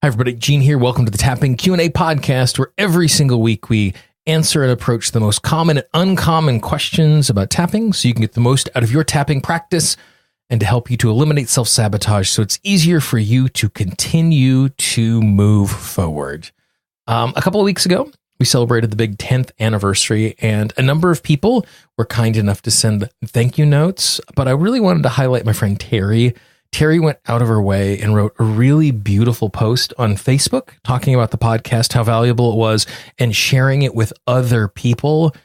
Hi, everybody. Gene here. Welcome to the Tapping Q&A podcast, where every single week we answer and approach the most common and uncommon questions about tapping so you can get the most out of your tapping practice and to help you to eliminate self-sabotage so it's easier for you to continue to move forward. A couple of weeks ago, we celebrated the big 10th anniversary, and a number of people were kind enough to send thank you notes, but I really wanted to highlight my friend Terry. Terry went out of her way and wrote a really beautiful post on Facebook talking about the podcast, how valuable it was, and sharing it with other people.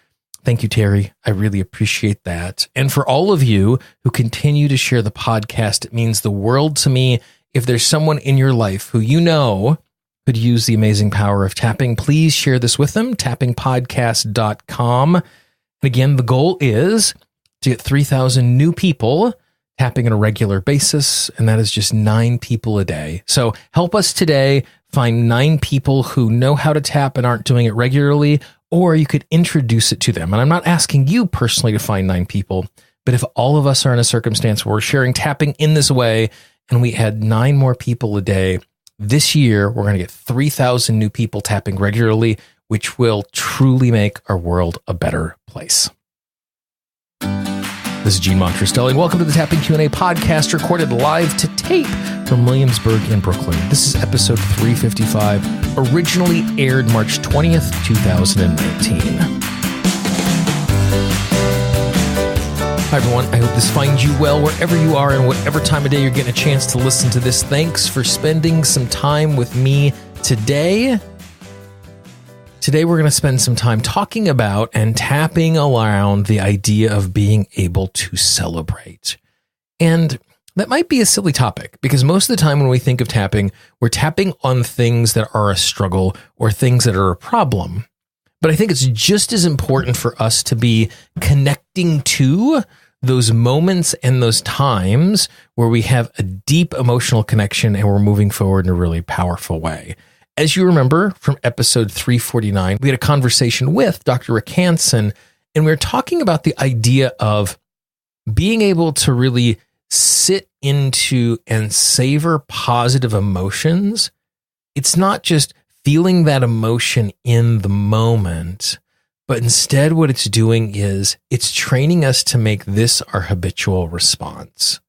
Thank you, Terry. I really appreciate that. And for all of you who continue to share the podcast, it means the world to me. If there's someone in your life who you know could use the amazing power of tapping, please share this with them, tappingpodcast.com. And again, the goal is to get 3,000 new people tapping on a regular basis, and that is just 9 people a day. So help us today find 9 people who know how to tap and aren't doing it regularly, or you could introduce it to them. And I'm not asking you personally to find 9 people, but if all of us are in a circumstance where we're sharing tapping in this way, and we had 9 more people a day, this year we're going to get 3,000 new people tapping regularly, which will truly make our world a better place. This is Gene Montrestelli, and welcome to the Tapping Q&A podcast, recorded live to tape from Williamsburg in Brooklyn. This is episode 355, originally aired March 20th, 2019. Hi, everyone. I hope this finds you well wherever you are and whatever time of day you're getting a chance to listen to this. Thanks for spending some time with me today. Today, we're going to spend some time talking about and tapping around the idea of being able to celebrate. And that might be a silly topic because most of the time when we think of tapping, we're tapping on things that are a struggle or things that are a problem. But I think it's just as important for us to be connecting to those moments and those times where we have a deep emotional connection and we're moving forward in a really powerful way. As you remember from episode 349, we had a conversation with Dr. Rick Hansen, and we were talking about the idea of being able to really sit into and savor positive emotions. It's not just feeling that emotion in the moment, but instead what it's doing is it's training us to make this our habitual response.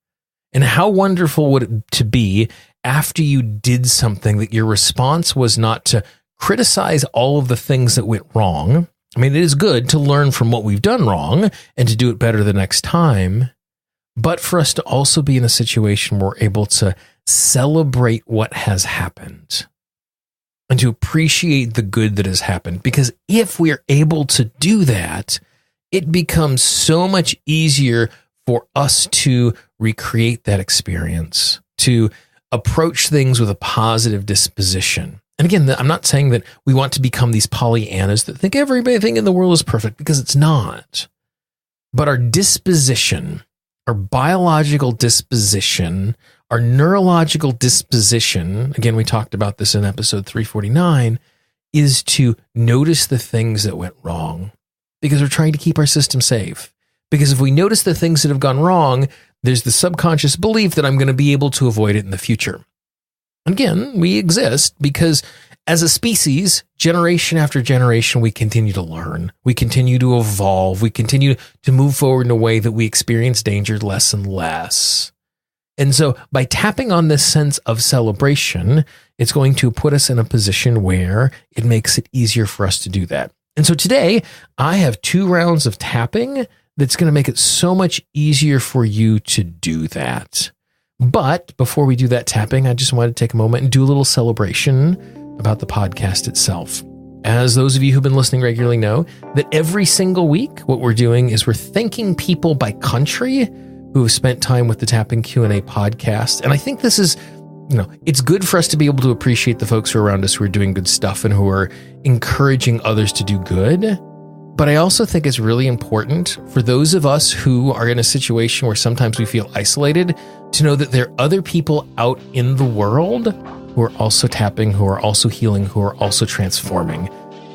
And how wonderful would it to be after you did something that your response was not to criticize all of the things that went wrong. I mean, it is good to learn from what we've done wrong and to do it better the next time, but for us to also be in a situation where we're able to celebrate what has happened and to appreciate the good that has happened. Because if we're able to do that, it becomes so much easier for us to recreate that experience, to approach things with a positive disposition. And again, I'm not saying that we want to become these Pollyannas that think everything in the world is perfect, because it's not. But our disposition, our biological disposition, our neurological disposition, again, we talked about this in episode 349, is to notice the things that went wrong because we're trying to keep our system safe. Because if we notice the things that have gone wrong, there's the subconscious belief that I'm going to be able to avoid it in the future. Again, we exist because as a species, generation after generation, we continue to learn. We continue to evolve. We continue to move forward in a way that we experience danger less and less. And so by tapping on this sense of celebration, it's going to put us in a position where it makes it easier for us to do that. And so today, I have 2 rounds of tapping that's going to make it so much easier for you to do that. But before we do that tapping, I just wanted to take a moment and do a little celebration about the podcast itself. As those of you who've been listening regularly know, that every single week, what we're doing is we're thanking people by country who have spent time with the Tapping Q&A podcast. And I think this is, it's good for us to be able to appreciate the folks who are around us who are doing good stuff and who are encouraging others to do good. But I also think it's really important for those of us who are in a situation where sometimes we feel isolated to know that there are other people out in the world who are also tapping, who are also healing, who are also transforming.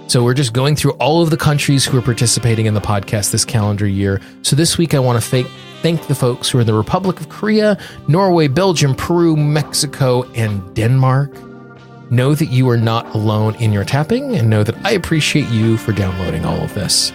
So we're just going through all of the countries who are participating in the podcast this calendar year. So this week I want to thank the folks who are in the Republic of Korea, Norway, Belgium, Peru, Mexico, and Denmark. know that you are not alone in your tapping, and know that I appreciate you for downloading all of this.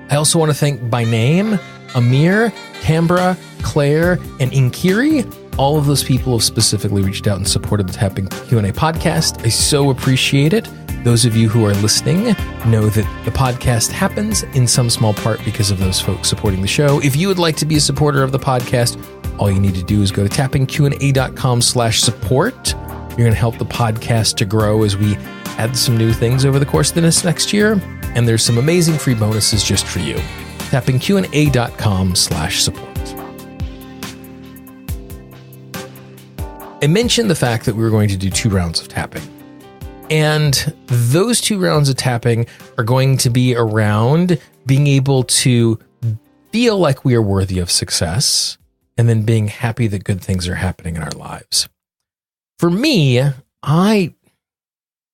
I also want to thank by name Amir, Tambra, Claire, and Inkiri. All of those people have specifically reached out and supported the Tapping Q&A podcast. I so appreciate it. Those of you who are listening know that the podcast happens in some small part because of those folks supporting the show. If you would like to be a supporter of the podcast, all you need to do is go to tappingqa.com/support. You're going to help the podcast to grow as we add some new things over the course of this next year. And there's some amazing free bonuses just for you. tappingqa.com/support. I mentioned the fact that we were going to do 2 rounds of tapping. And those 2 rounds of tapping are going to be around being able to feel like we are worthy of success and then being happy that good things are happening in our lives. For me, in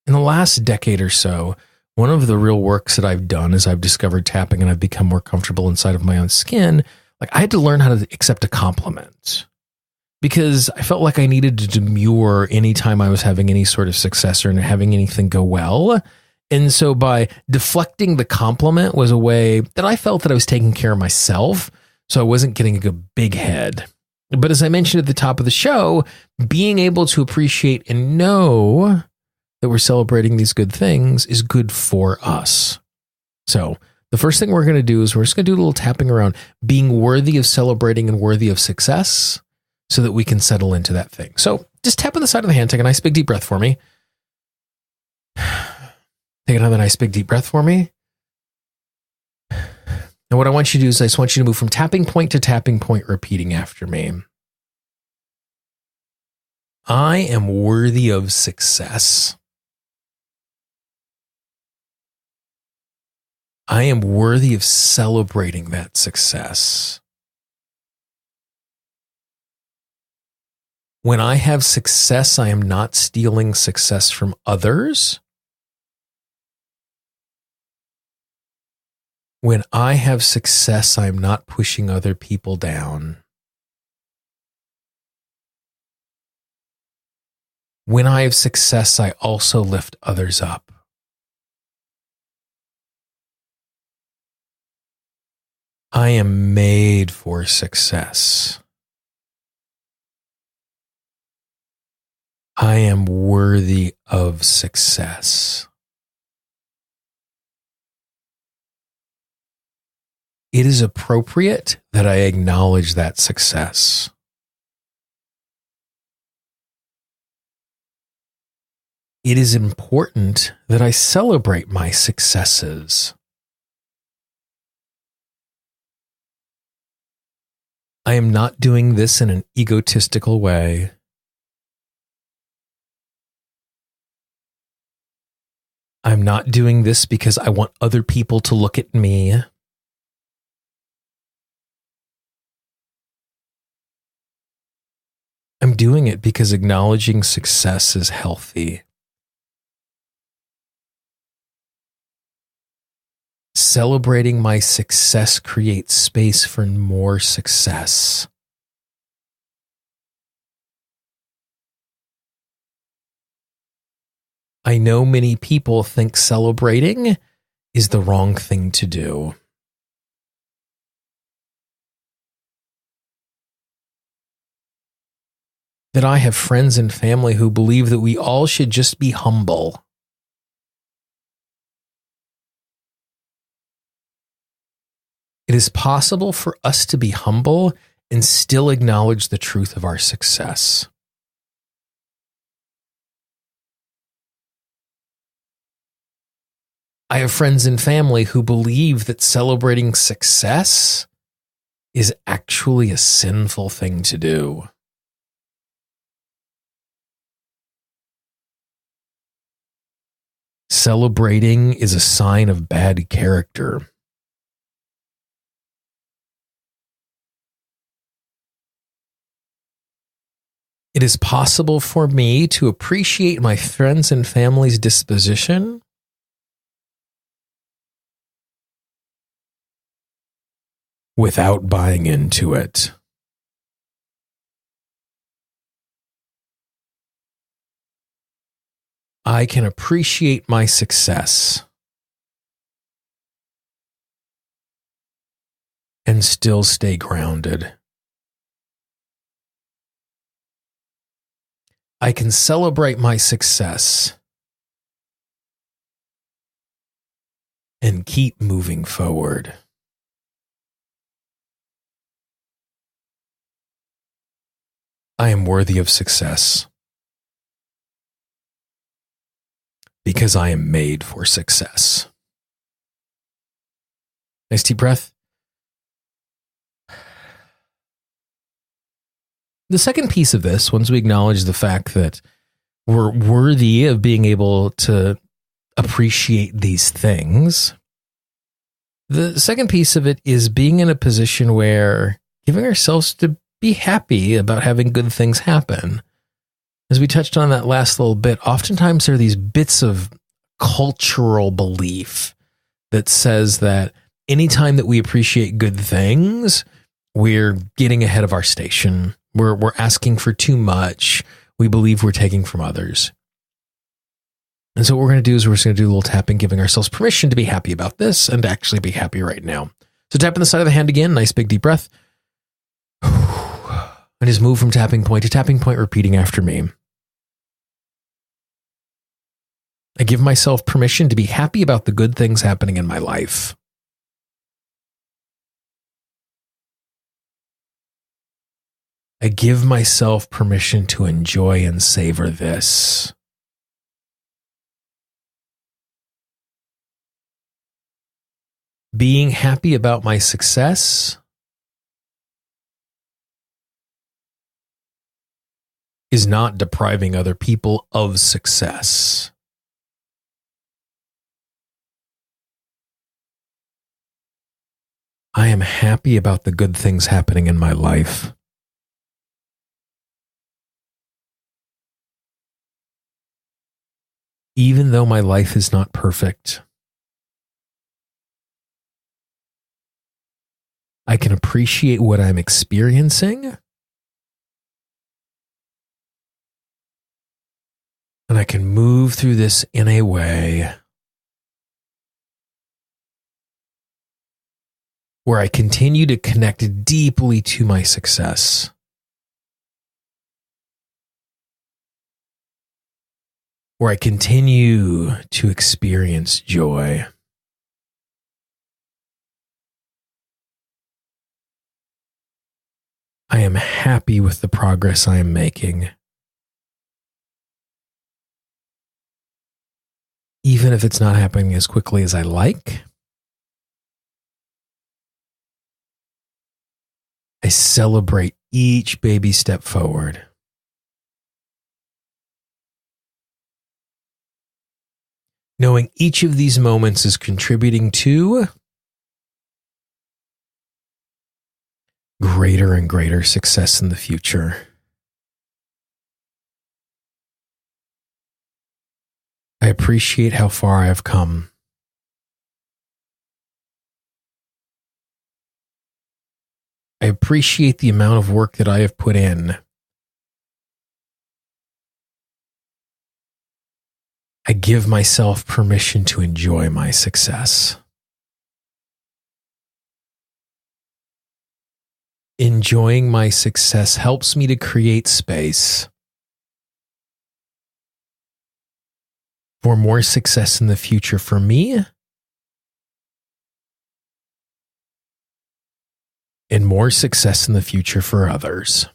the last decade or so, one of the real works that I've done is I've discovered tapping and I've become more comfortable inside of my own skin. Like, I had to learn how to accept a compliment, because I felt like I needed to demur anytime I was having any sort of success or having anything go well. And so by deflecting the compliment was a way that I felt that I was taking care of myself, so I wasn't getting a big head. But as I mentioned at the top of the show, being able to appreciate and know that we're celebrating these good things is good for us. So the first thing we're going to do is we're just going to do a little tapping around being worthy of celebrating and worthy of success, so that we can settle into that thing. So just tap on the side of the hand, take a nice big deep breath for me. Take another nice big deep breath for me. And what I want you to do is I just want you to move from tapping point to tapping point, repeating after me. I am worthy of success. I am worthy of celebrating that success. When I have success, I am not stealing success from others. When I have success, I am not pushing other people down. When I have success, I also lift others up. I am made for success. I am worthy of success. It is appropriate that I acknowledge that success. It is important that I celebrate my successes. I am not doing this in an egotistical way. I'm not doing this because I want other people to look at me. I'm doing it because acknowledging success is healthy. Celebrating my success creates space for more success. I know many people think celebrating is the wrong thing to do. That I have friends and family who believe that we all should just be humble. It is possible for us to be humble and still acknowledge the truth of our success. I have friends and family who believe that celebrating success is actually a sinful thing to do. Celebrating is a sign of bad character. It is possible for me to appreciate my friends and family's disposition without buying into it. I can appreciate my success and still stay grounded. I can celebrate my success and keep moving forward. I am worthy of success because I am made for success. Nice deep breath. The second piece of this, once we acknowledge the fact that we're worthy of being able to appreciate these things, the second piece of it is being in a position where giving ourselves to be happy about having good things happen. As we touched on that last little bit, oftentimes there are these bits of cultural belief that says that anytime that we appreciate good things, we're getting ahead of our station. We're asking for too much. We believe we're taking from others. And so what we're going to do is we're just going to do a little tapping, giving ourselves permission to be happy about this and to actually be happy right now. So tapping the side of the hand again, nice big deep breath. And just move from tapping point to tapping point, repeating after me. I give myself permission to be happy about the good things happening in my life. I give myself permission to enjoy and savor this. Being happy about my success is not depriving other people of success. I am happy about the good things happening in my life. Even though my life is not perfect, I can appreciate what I'm experiencing, and I can move through this in a way where I continue to connect deeply to my success. Where I continue to experience joy. I am happy with the progress I am making. Even if it's not happening as quickly as I like, I celebrate each baby step forward. Knowing each of these moments is contributing to greater and greater success in the future. I appreciate how far I have come. I appreciate the amount of work that I have put in. I give myself permission to enjoy my success. Enjoying my success helps me to create space for more success in the future for me and more success in the future for others.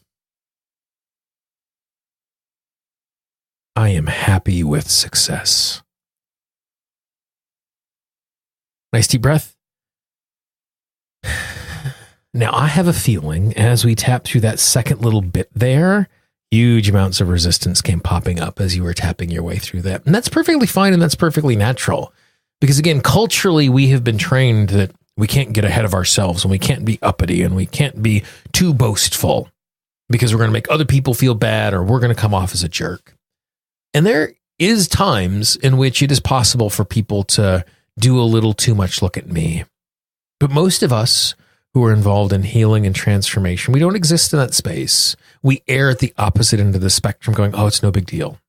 I am happy with success. Nice deep breath. Now, I have a feeling as we tap through that second little bit there, huge amounts of resistance came popping up as you were tapping your way through that. And that's perfectly fine and that's perfectly natural. Because again, culturally, we have been trained that we can't get ahead of ourselves and we can't be uppity and we can't be too boastful because we're going to make other people feel bad or we're going to come off as a jerk. And there is times in which it is possible for people to do a little too much look at me. But most of us who are involved in healing and transformation, we don't exist in that space. We err at the opposite end of the spectrum going, oh, it's no big deal.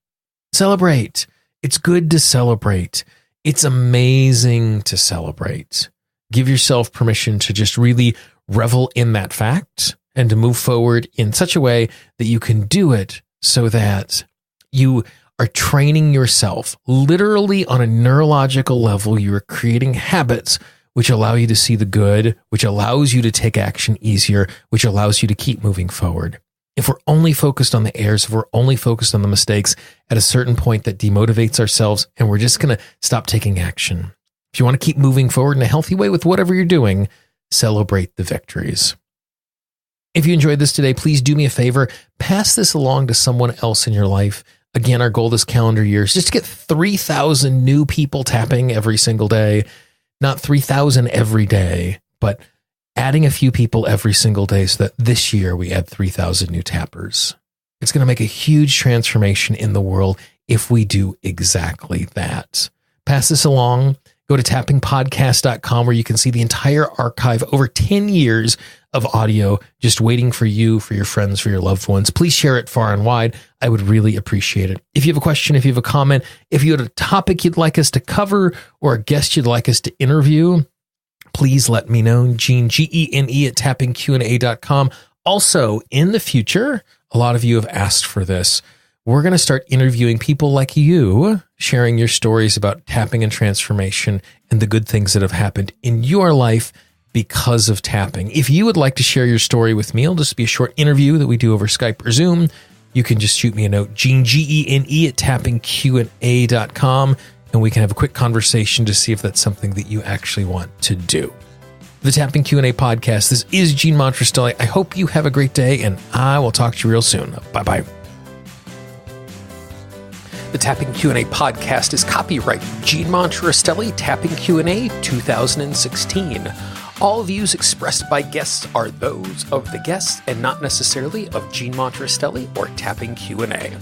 Celebrate, It's good to celebrate. It's amazing to celebrate. Give yourself permission to just really revel in that fact and to move forward in such a way that you can do it so that you are training yourself literally on a neurological level. You are creating habits which allow you to see the good, which allows you to take action easier, which allows you to keep moving forward. If we're only focused on the errors, if we're only focused on the mistakes, at a certain point that demotivates ourselves and we're just going to stop taking action. If you want to keep moving forward in a healthy way with whatever you're doing, celebrate the victories. If you enjoyed this today, please do me a favor, pass this along to someone else in your life. Again, our goal this calendar year is just to get 3,000 new people tapping every single day. Not 3,000 every day, but adding a few people every single day so that this year we add 3,000 new tappers. It's going to make a huge transformation in the world if we do exactly that. Pass this along. Go to tappingpodcast.com where you can see the entire archive, over 10 years of audio just waiting for you, for your friends, for your loved ones. Please share it far and wide. I would really appreciate it. If you have a question, if you have a comment, if you had a topic you'd like us to cover or a guest you'd like us to interview, please let me know. Gene, Gene at tappingqa.com. Also, in the future, a lot of you have asked for this. We're going to start interviewing people like you, sharing your stories about tapping and transformation and the good things that have happened in your life because of tapping. If you would like to share your story with me, it'll just be a short interview that we do over Skype or Zoom. You can just shoot me a note, Gene, Gene at tappingqa.com, and we can have a quick conversation to see if that's something that you actually want to do. The Tapping Q&A podcast. This is Gene Montrestelli. I hope you have a great day, and I will talk to you real soon. Bye-bye. The Tapping Q&A podcast is copyright Gene Montrestelli, Tapping Q&A 2016. All views expressed by guests are those of the guests and not necessarily of Gene Montrestelli or Tapping Q&A.